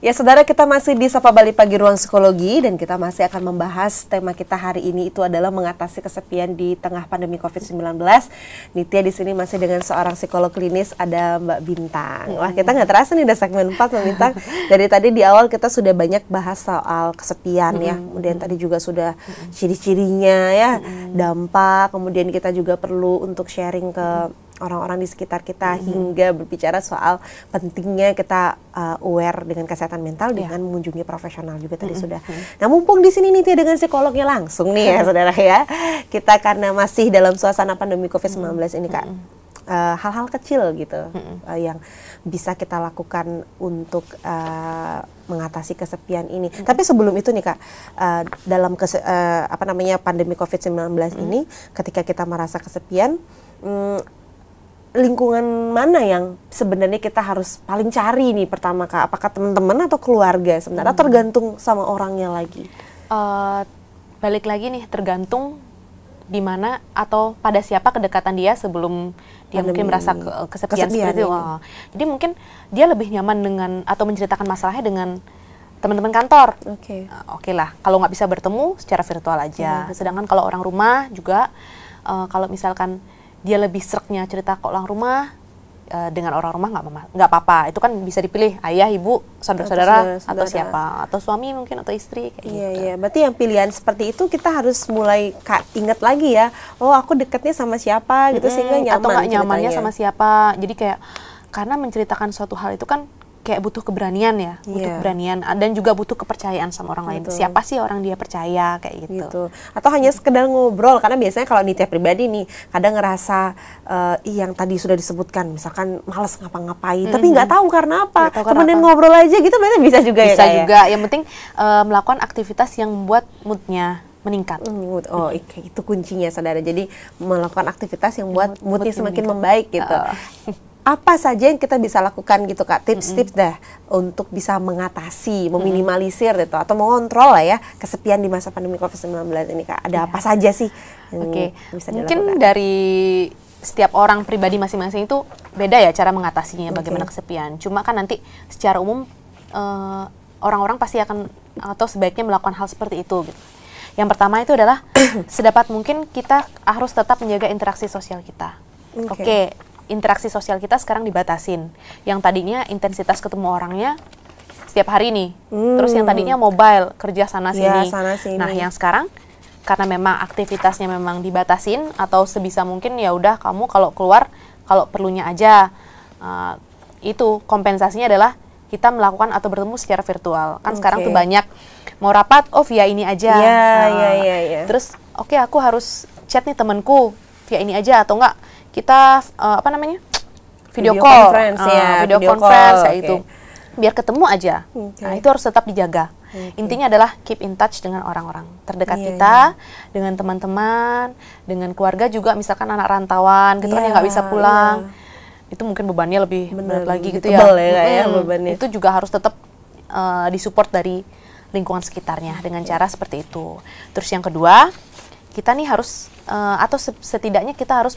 Ya saudara, kita masih di Sapa Bali Pagi Ruang Psikologi dan kita masih akan membahas tema kita hari ini itu adalah mengatasi kesepian di tengah pandemi COVID-19. Nitya di sini masih dengan seorang psikolog klinis, ada Mbak Bintang. Wah, kita nggak terasa nih udah segmen 4 Mbak Bintang. Dari tadi di awal kita sudah banyak bahas soal kesepian ya. Kemudian tadi juga sudah ciri-cirinya ya, dampak. Kemudian kita juga perlu untuk sharing ke orang-orang di sekitar kita hingga berbicara soal pentingnya kita aware dengan kesehatan mental dengan mengunjungi profesional juga tadi sudah. Nah, mumpung di sini Nitya dengan psikolognya langsung nih ya saudara ya. Kita karena masih dalam suasana pandemi COVID-19 ini Kak. Hal-hal kecil gitu yang bisa kita lakukan untuk mengatasi kesepian ini. Tapi sebelum itu nih Kak, dalam pandemi COVID-19 ini ketika kita merasa kesepian, lingkungan mana yang sebenarnya kita harus paling cari nih pertama Kak? Apakah teman-teman atau keluarga sebenarnya? Tergantung sama orangnya lagi? Balik lagi nih, tergantung di mana atau pada siapa kedekatan dia sebelum dia mungkin merasa kesepian seperti itu. Jadi mungkin dia lebih nyaman dengan atau menceritakan masalahnya dengan teman-teman kantor. Oke lah, kalau nggak bisa bertemu secara virtual aja. Sedangkan kalau orang rumah juga, kalau misalkan dia lebih sereknya cerita ke orang rumah, dengan orang rumah nggak apa-apa. Itu kan bisa dipilih ayah, ibu, saudara-saudara atau siapa, atau suami mungkin atau istri kayak gitu. Iya, berarti yang pilihan seperti itu kita harus mulai ingat lagi ya. Oh, aku deketnya sama siapa gitu sehingga nyaman. Atau nggak nyamannya sama siapa. Jadi kayak karena menceritakan suatu hal itu kan kayak butuh keberanian ya, butuh keberanian dan juga butuh kepercayaan sama orang lain. Siapa sih orang dia percaya kayak gitu. Atau hanya sekedar ngobrol, karena biasanya kalau Nitya pribadi nih kadang ngerasa yang tadi sudah disebutkan, misalkan malas ngapa-ngapain, tapi nggak tahu karena apa. Kemudian ngobrol aja gitu, berarti bisa juga bisa juga. Yang penting melakukan aktivitas yang membuat moodnya meningkat. Oh, itu kuncinya saudara. Jadi melakukan aktivitas yang membuat moodnya semakin membaik gitu. Apa saja yang kita bisa lakukan gitu Kak, tips-tips dah untuk bisa mengatasi, meminimalisir gitu, atau mengontrol lah ya kesepian di masa pandemi COVID-19 ini Kak. Ada apa saja sih yang bisa dilakukan? Mungkin dari setiap orang pribadi masing-masing itu beda ya cara mengatasinya, bagaimana kesepian. Cuma kan nanti secara umum orang-orang pasti akan atau sebaiknya melakukan hal seperti itu gitu. Yang pertama itu adalah sedapat mungkin kita harus tetap menjaga interaksi sosial kita. Interaksi sosial kita sekarang dibatasin. Yang tadinya intensitas ketemu orangnya setiap hari nih. Terus yang tadinya mobile, kerja sana sini. Nah, yang sekarang karena memang aktivitasnya memang dibatasin atau sebisa mungkin ya udah kamu kalau keluar kalau perlunya aja. Itu kompensasinya adalah kita melakukan atau bertemu secara virtual. Kan sekarang tuh banyak mau rapat, via ini aja. Terus aku harus chat nih temanku via ini aja atau enggak kita video call, video conference ya itu biar ketemu aja. Nah, itu harus tetap dijaga. Intinya adalah keep in touch dengan orang-orang terdekat kita, dengan teman-teman, dengan keluarga juga, misalkan anak rantauan gitu kan yang nggak bisa pulang. Itu mungkin bebannya lebih berat lagi gitu ya. Bebannya. Itu juga harus tetap disupport dari lingkungan sekitarnya dengan cara seperti itu. Terus yang kedua, kita nih harus atau setidaknya kita harus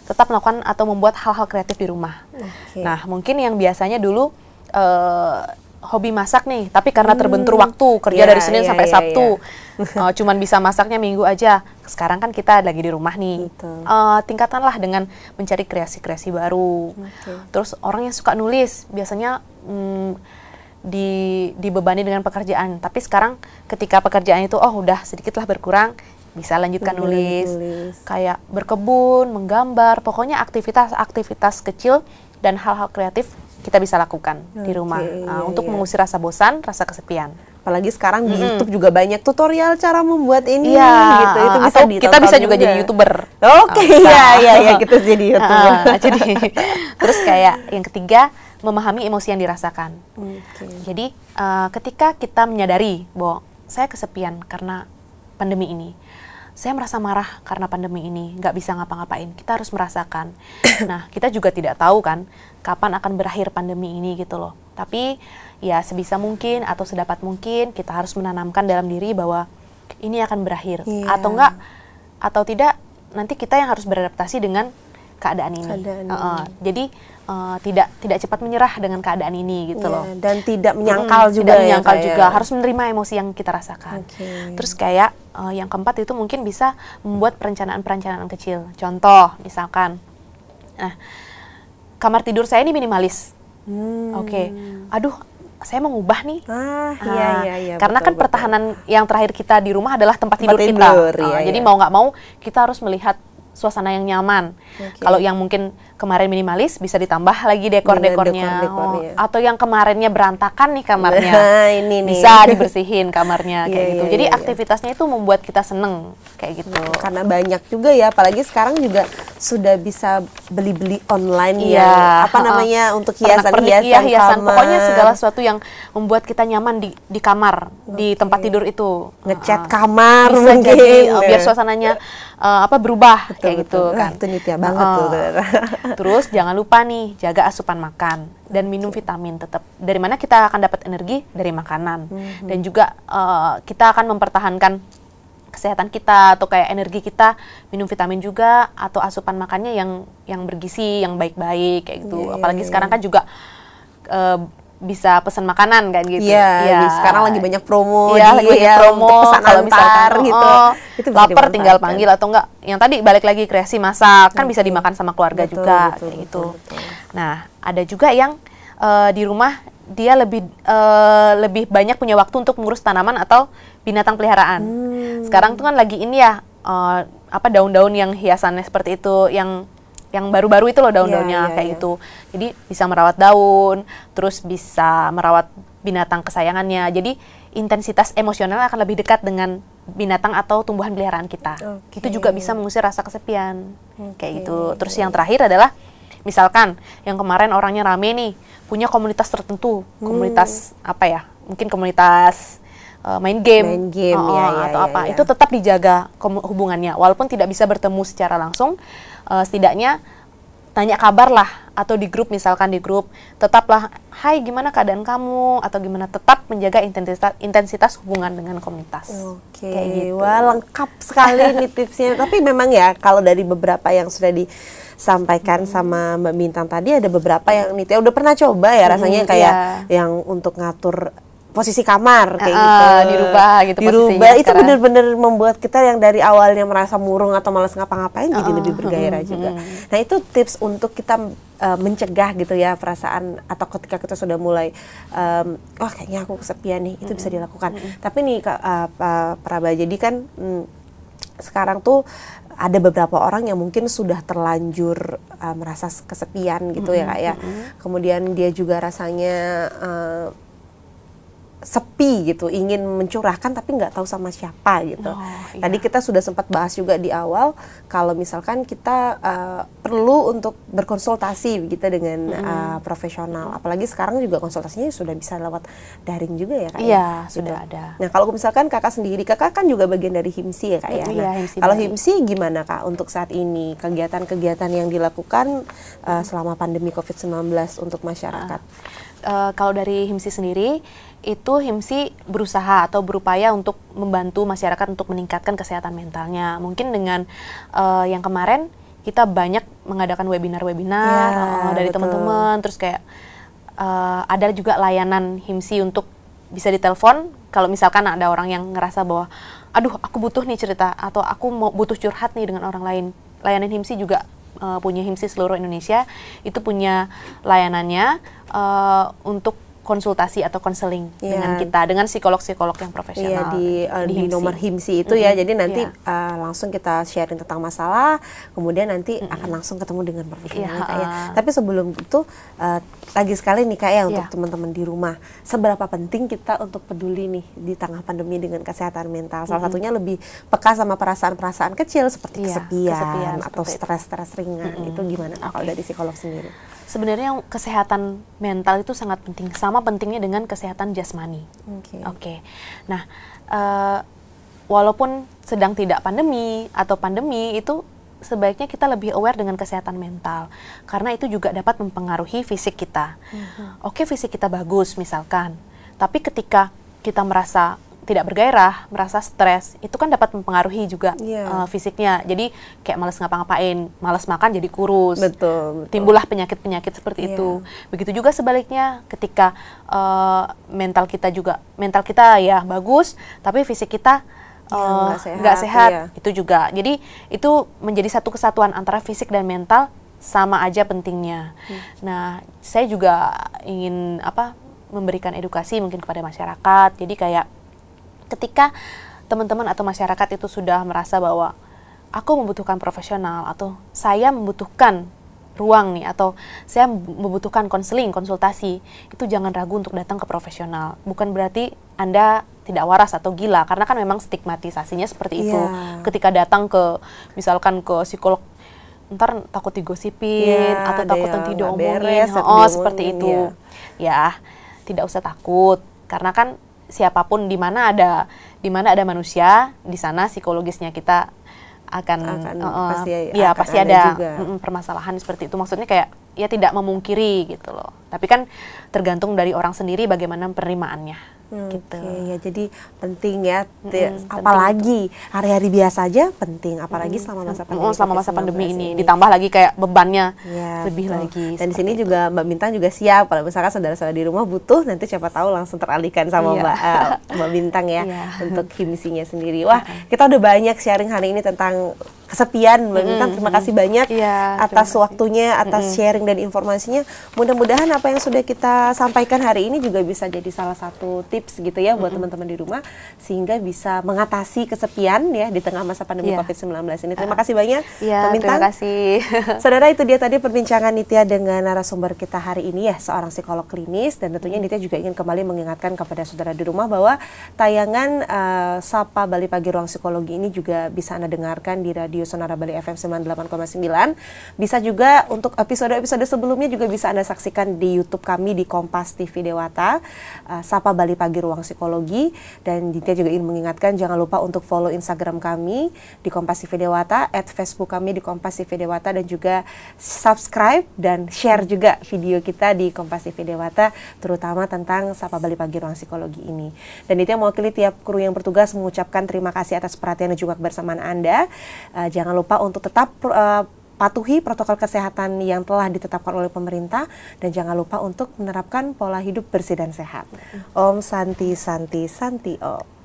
tetap melakukan atau membuat hal-hal kreatif di rumah. Nah, mungkin yang biasanya dulu hobi masak nih, tapi karena terbentur waktu kerja dari Senin sampai Sabtu, cuman bisa masaknya Minggu aja. Sekarang kan kita lagi di rumah nih, tingkatanlah dengan mencari kreasi-kreasi baru. Terus orang yang suka nulis biasanya dibebani dengan pekerjaan, tapi sekarang ketika pekerjaan itu udah sedikitlah berkurang, bisa lanjutkan nulis, kayak berkebun, menggambar, pokoknya aktivitas kecil dan hal-hal kreatif kita bisa lakukan di rumah untuk mengusir rasa bosan, rasa kesepian. Apalagi sekarang di YouTube juga banyak tutorial cara membuat ini gitu. Itu bisa kita bisa juga jadi YouTuber. Kita jadi YouTuber. Terus kayak yang ketiga, memahami emosi yang dirasakan. Jadi ketika kita menyadari bahwa saya kesepian karena pandemi ini, saya merasa marah karena pandemi ini, nggak bisa ngapa-ngapain. Kita harus merasakan. Nah, kita juga tidak tahu kan kapan akan berakhir pandemi ini gitu loh. Tapi ya sebisa mungkin atau sedapat mungkin kita harus menanamkan dalam diri bahwa ini akan berakhir. Atau enggak, atau tidak, nanti kita yang harus beradaptasi dengan keadaan ini. Jadi tidak cepat menyerah dengan keadaan ini gitu loh. Dan tidak menyangkal juga tidak menyangkal ya, juga, harus menerima emosi yang kita rasakan. Terus kayak yang keempat itu mungkin bisa membuat perencanaan-perencanaan kecil. Contoh misalkan, nah, kamar tidur saya ini minimalis. Aduh, saya mau ngubah nih. Iya, karena betul, kan pertahanan yang terakhir kita di rumah adalah tempat tidur kita. Jadi mau nggak mau kita harus melihat suasana yang nyaman. Kalau yang mungkin kemarin minimalis bisa ditambah lagi dekor-dekornya. Atau yang kemarinnya berantakan nih kamarnya. Ini bisa dibersihin kamarnya kayak gitu. Jadi aktivitasnya itu membuat kita seneng kayak gitu. Karena banyak juga ya, apalagi sekarang juga sudah bisa beli-beli online untuk hiasan kamar. Pokoknya segala sesuatu yang membuat kita nyaman di kamar, di tempat tidur itu. Ngecat kamar bisa mungkin. Jadi biar suasananya berubah kayak gitu kan. Itu Nitya banget tuh. Terus jangan lupa nih jaga asupan makan dan minum vitamin tetap. Dari mana kita akan dapat energi? Dari makanan. Dan juga kita akan mempertahankan kesehatan kita atau kayak energi kita, minum vitamin juga atau asupan makannya yang bergizi, yang baik-baik kayak gitu. Apalagi sekarang kan juga bisa pesan makanan kan gitu. Sekarang lagi banyak promo untuk pesan kalau misalkan gitu. Itu lapar tinggal panggil atau enggak. Yang tadi balik lagi kreasi masak kan bisa dimakan sama keluarga juga kayak gitu. Nah, ada juga yang di rumah dia lebih banyak punya waktu untuk mengurus tanaman atau binatang peliharaan. Sekarang tuh kan lagi ini ya daun-daun yang hiasannya seperti itu, yang baru-baru itu loh daun-daunnya kayak gitu. Jadi bisa merawat daun, terus bisa merawat binatang kesayangannya. Jadi intensitas emosional akan lebih dekat dengan binatang atau tumbuhan peliharaan kita. Itu juga bisa mengusir rasa kesepian kayak gitu. Terus yang terakhir adalah misalkan yang kemarin orangnya rame nih, punya komunitas tertentu, komunitas mungkin komunitas main game atau apa. Itu tetap dijaga hubungannya walaupun tidak bisa bertemu secara langsung. Setidaknya tanya kabar lah, atau di grup misalkan di grup tetaplah, hai gimana keadaan kamu, atau gimana, tetap menjaga intensitas hubungan dengan komunitas. Kayak gitu. Wah, lengkap sekali nih tipsnya. Tapi memang ya kalau dari beberapa yang sudah disampaikan sama Mbak Bintang tadi, ada beberapa yang Nitya udah pernah coba ya rasanya kayak yang untuk ngatur posisi kamar kayak gitu, dirubah posisinya. Itu benar-benar membuat kita yang dari awalnya merasa murung atau malas ngapa-ngapain jadi lebih bergairah juga. Nah, itu tips untuk kita mencegah gitu ya perasaan, atau ketika kita sudah mulai kayaknya aku kesepian nih, itu bisa dilakukan. Tapi nih Praba, jadi kan sekarang tuh ada beberapa orang yang mungkin sudah terlanjur merasa kesepian gitu ya Kak ya. Kemudian dia juga rasanya sepi gitu, ingin mencurahkan tapi nggak tahu sama siapa gitu. Tadi kita sudah sempat bahas juga di awal kalau misalkan kita perlu untuk berkonsultasi gitu dengan profesional. Apalagi sekarang juga konsultasinya sudah bisa lewat daring juga ya Kak. Sudah ada. Nah, kalau misalkan Kakak sendiri, Kakak kan juga bagian dari HIMSI ya Kak ya. Kalau HIMSI gimana Kak untuk saat ini, kegiatan-kegiatan yang dilakukan selama pandemi COVID-19 untuk masyarakat? Kalau dari HIMSI sendiri, itu HIMSI berusaha atau berupaya untuk membantu masyarakat untuk meningkatkan kesehatan mentalnya. Mungkin dengan yang kemarin kita banyak mengadakan webinar-webinar dari teman-teman, terus kayak ada juga layanan HIMSI untuk bisa ditelepon kalau misalkan ada orang yang ngerasa bahwa aduh aku butuh nih cerita, atau aku mau butuh curhat nih dengan orang lain. Layanan HIMSI juga punya HIMSI seluruh Indonesia, itu punya layanannya untuk konsultasi atau konseling dengan kita, dengan psikolog-psikolog yang profesional. Di nomor HIMSI itu ya, jadi nanti langsung kita sharing tentang masalah, kemudian nanti akan langsung ketemu dengan profesional Kak ya. Tapi sebelum itu, lagi sekali nih Kak ya, untuk teman-teman di rumah, seberapa penting kita untuk peduli nih di tengah pandemi dengan kesehatan mental. Salah satunya lebih peka sama perasaan-perasaan kecil seperti kesepian atau stres-stres ringan. Itu gimana kalau dari psikolog sendiri? Sebenarnya kesehatan mental itu sangat penting, sama pentingnya dengan kesehatan jasmani. Nah, walaupun sedang tidak pandemi atau pandemi, itu sebaiknya kita lebih aware dengan kesehatan mental, karena itu juga dapat mempengaruhi fisik kita. Fisik kita bagus misalkan, tapi ketika kita merasa tidak bergairah, merasa stres, itu kan dapat mempengaruhi juga fisiknya. Jadi kayak malas ngapa-ngapain, malas makan jadi kurus. Betul. Timbullah penyakit-penyakit seperti itu. Begitu juga sebaliknya ketika mental kita ya bagus, tapi fisik kita nggak sehat, itu juga. Jadi itu menjadi satu kesatuan antara fisik dan mental, sama aja pentingnya. Nah, saya juga ingin memberikan edukasi mungkin kepada masyarakat. Jadi kayak ketika teman-teman atau masyarakat itu sudah merasa bahwa aku membutuhkan profesional, atau saya membutuhkan ruang nih, atau saya membutuhkan konsultasi, itu jangan ragu untuk datang ke profesional. Bukan berarti Anda tidak waras atau gila, karena kan memang stigmatisasinya seperti itu. Ketika datang ke, misalkan ke psikolog, ntar takut digosipin, atau takut nanti diomongin, seperti itu. Ya, tidak usah takut, karena kan siapapun di mana ada manusia, di sana psikologisnya kita pasti ada permasalahan seperti itu. Maksudnya kayak ya tidak memungkiri gitu loh. Tapi kan tergantung dari orang sendiri bagaimana penerimaannya. Gitu. Ya, jadi penting ya, apalagi hari-hari biasa aja penting, apalagi selama masa pandemi ini. Ditambah lagi kayak bebannya lebih lagi. Dan di sini juga Mbak Bintang juga siap kalau misalkan saudara-saudara di rumah butuh, nanti siapa tahu langsung teralihkan sama Mbak Bintang ya untuk kimisinya sendiri. Wah, kita udah banyak sharing hari ini tentang kesepian, Mbak Bintang. Terima kasih banyak atas waktunya, atas sharing dan informasinya. Mudah-mudahan apa yang sudah kita sampaikan hari ini juga bisa jadi salah satu tips gitu ya buat teman-teman di rumah, sehingga bisa mengatasi kesepian ya di tengah masa pandemi COVID-19 ini. Terima kasih banyak, Mbak Bintang. Terima kasih. Saudara, itu dia tadi perbincangan Nitya dengan narasumber kita hari ini ya, seorang psikolog klinis. Dan tentunya Nitya juga ingin kembali mengingatkan kepada saudara di rumah bahwa tayangan Sapa Bali Pagi Ruang Psikologi ini juga bisa Anda dengarkan di Radio Sonara Bali FM 98,9. Bisa juga untuk episode-episode sebelumnya juga bisa Anda saksikan di YouTube kami di Kompas TV Dewata, Sapa Bali Pagi Ruang Psikologi. Dan Nitya juga ingin mengingatkan jangan lupa untuk follow Instagram kami di Kompas TV Dewata, Facebook kami di Kompas TV Dewata, dan juga subscribe dan share juga video kita di Kompas TV Dewata, terutama tentang Sapa Bali Pagi Ruang Psikologi ini. Dan Nitya mewakili tiap kru yang bertugas mengucapkan terima kasih atas perhatian dan juga kebersamaan Anda. Jangan lupa untuk tetap patuhi protokol kesehatan yang telah ditetapkan oleh pemerintah, dan jangan lupa untuk menerapkan pola hidup bersih dan sehat. Om Santi Santi Santi Om.